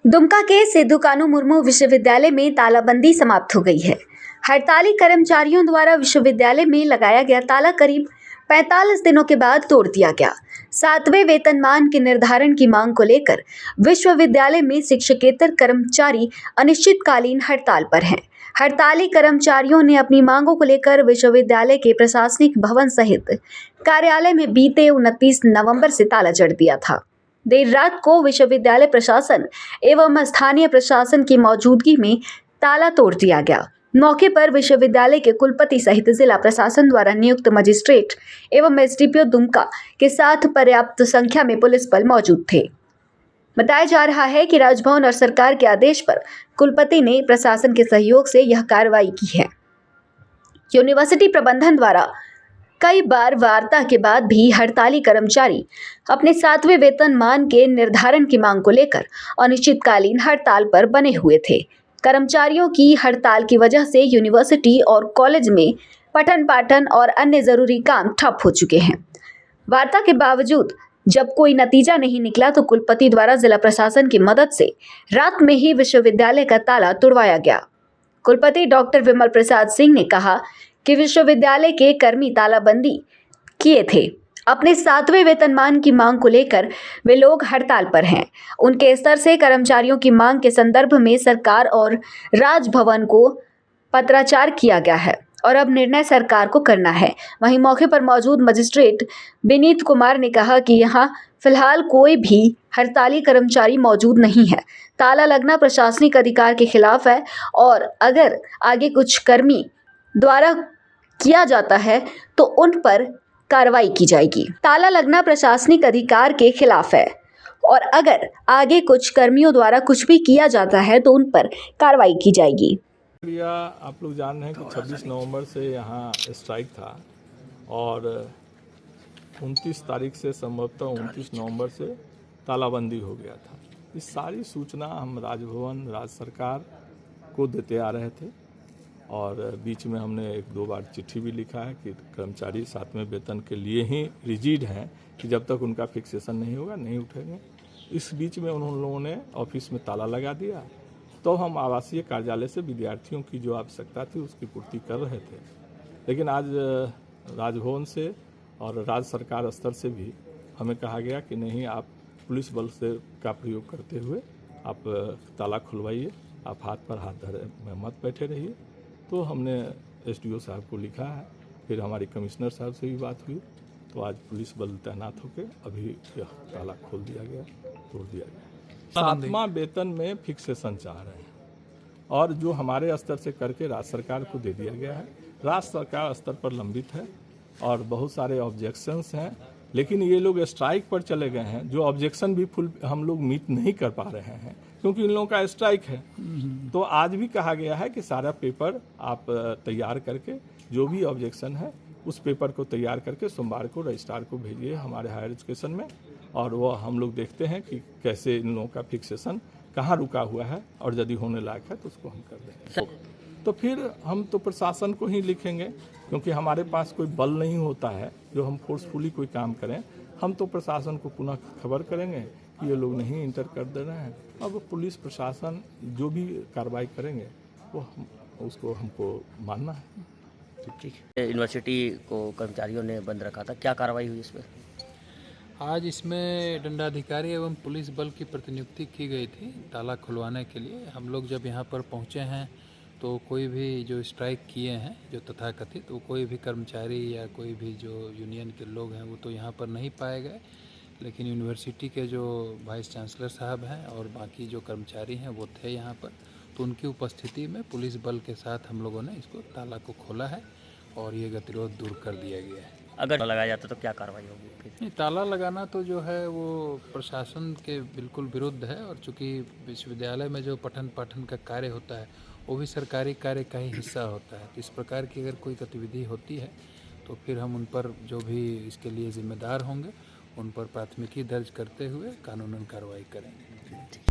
दुमका के सिद्धू कानू मुर्मू विश्वविद्यालय में तालाबंदी समाप्त हो गई है। हड़ताली कर्मचारियों द्वारा विश्वविद्यालय में लगाया गया ताला करीब 45 दिनों के बाद तोड़ दिया गया। 7वें वेतनमान के निर्धारण की मांग को लेकर विश्वविद्यालय में शिक्षकेतर कर्मचारी अनिश्चितकालीन हड़ताल पर हैं। हड़ताली कर्मचारियों ने अपनी मांगों को लेकर विश्वविद्यालय के प्रशासनिक भवन सहित कार्यालय में बीते 29 नवंबर से ताला जड़ दिया था। देर रात को विश्वविद्यालय प्रशासन एवं स्थानीय प्रशासन की मौजूदगी में ताला तोड़ दिया गया। मौके पर विश्वविद्यालय के कुलपति सहित जिला प्रशासन द्वारा नियुक्त मजिस्ट्रेट एवं एसडीपीओ दुमका के साथ पर्याप्त संख्या में पुलिस बल मौजूद थे। बताया जा रहा है कि राजभवन और सरकार के आदेश पर कुलपति ने प्रशासन के सहयोग से यह कार्रवाई की है। यूनिवर्सिटी प्रबंधन द्वारा कई बार वार्ता के बाद भी हड़ताली कर्मचारी अपने 7वें वेतनमान के निर्धारण की मांग को लेकर अनिश्चितकालीन हड़ताल पर बने हुए थे। कर्मचारियों की हड़ताल की वजह से यूनिवर्सिटी और कॉलेज में पठन पाठन और अन्य जरूरी काम ठप हो चुके हैं। वार्ता के बावजूद जब कोई नतीजा नहीं निकला तो कुलपति द्वारा जिला प्रशासन की मदद से रात में ही विश्वविद्यालय का ताला तुड़वाया गया। कुलपति डॉक्टर विमल प्रसाद सिंह ने कहा कि विश्वविद्यालय के कर्मी तालाबंदी किए थे। अपने 7वें वेतनमान की मांग को लेकर वे लोग हड़ताल पर हैं। उनके स्तर से कर्मचारियों की मांग के संदर्भ में सरकार और राजभवन को पत्राचार किया गया है और अब निर्णय सरकार को करना है। वहीं मौके पर मौजूद मजिस्ट्रेट विनीत कुमार ने कहा कि यहाँ फिलहाल कोई भी हड़ताली कर्मचारी मौजूद नहीं है। ताला लगना प्रशासनिक अधिकार के खिलाफ है और अगर आगे कुछ कर्मी द्वारा किया जाता है तो उन पर कार्रवाई की जाएगी। ताला लगना प्रशासनिक अधिकार के खिलाफ है और अगर आगे कुछ कर्मियों द्वारा कुछ भी किया जाता है तो उन पर कार्रवाई की जाएगी। आप लोग जान रहे हैं कि 26 नवंबर से यहाँ स्ट्राइक था और 29 तारीख से संभवतः 29 नवंबर से तालाबंदी हो गया था। इस सारी सूचना हम राजभवन राज्य सरकार को देते आ रहे थे और बीच में हमने 1-2 बार चिट्ठी भी लिखा है कि कर्मचारी 7वें वेतन के लिए ही रिजिड हैं कि जब तक उनका फिक्सेशन नहीं होगा नहीं उठेंगे। इस बीच में उन लोगों ने ऑफिस में ताला लगा दिया तो हम आवासीय कार्यालय से विद्यार्थियों की जो आवश्यकता थी उसकी पूर्ति कर रहे थे। लेकिन आज राजभवन से और राज्य सरकार स्तर से भी हमें कहा गया कि नहीं, आप पुलिस बल से का प्रयोग करते हुए आप ताला खुलवाइए, आप हाथ पर हाथ धरे में मत बैठे रहिए। तो हमने एसडीओ साहब को लिखा है, फिर हमारी कमिश्नर साहब से भी बात हुई तो आज पुलिस बल तैनात होकर अभी यह ताला खोल दिया गया, तोड़ दिया गया। 7वां वेतन में फिक्सेशन चाह रहे हैं और जो हमारे स्तर से करके राज्य सरकार को दे दिया गया है। राज्य सरकार स्तर पर लंबित है और बहुत सारे ऑब्जेक्शंस हैं, लेकिन ये लोग स्ट्राइक पर चले गए हैं। जो ऑब्जेक्शन भी फुल हम लोग मीट नहीं कर पा रहे हैं क्योंकि इन लोगों का स्ट्राइक है। तो आज भी कहा गया है कि सारा पेपर आप तैयार करके जो भी ऑब्जेक्शन है उस पेपर को तैयार करके सोमवार को रजिस्ट्रार को भेजिए हमारे हायर एजुकेशन में और वो हम लोग देखते हैं कि कैसे इन लोगों का फिक्सेशन कहाँ रुका हुआ है और यदि होने लायक है तो उसको हम कर देंगे। तो फिर हम तो प्रशासन को ही लिखेंगे क्योंकि हमारे पास कोई बल नहीं होता है जो हम फोर्सफुली कोई काम करें। हम तो प्रशासन को पुनः खबर करेंगे कि ये लोग नहीं इंटर कर दे रहे हैं। अब पुलिस प्रशासन जो भी कार्रवाई करेंगे वो उसको हमको मानना है। ठीक है। यूनिवर्सिटी को कर्मचारियों ने बंद रखा था, क्या कार्रवाई हुई इस पर? आज इसमें दंडाधिकारी एवं पुलिस बल की प्रतिनियुक्ति की गई थी ताला खुलवाने के लिए। हम लोग जब यहाँ पर पहुँचे हैं तो कोई भी जो स्ट्राइक किए हैं जो तथाकथित, वो कोई भी कर्मचारी या कोई भी जो यूनियन के लोग हैं वो तो यहाँ पर नहीं पाए गए। लेकिन यूनिवर्सिटी के जो वाइस चांसलर साहब हैं और बाकी जो कर्मचारी हैं वो थे यहाँ पर, तो उनकी उपस्थिति में पुलिस बल के साथ हम लोगों ने इसको ताला को खोला है और ये गतिरोध दूर कर दिया गया है। अगर लगाया जाता तो क्या कार्रवाई होगी? नहीं, ताला लगाना तो जो है वो प्रशासन के बिल्कुल विरुद्ध है और चूँकि विश्वविद्यालय में जो पठन पाठन का कार्य होता है वो भी सरकारी कार्य का ही हिस्सा होता है। तो इस प्रकार की अगर कोई गतिविधि होती है तो फिर हम उन पर जो भी इसके लिए जिम्मेदार होंगे उन पर प्राथमिकी दर्ज करते हुए कानूनन कार्रवाई करेंगे।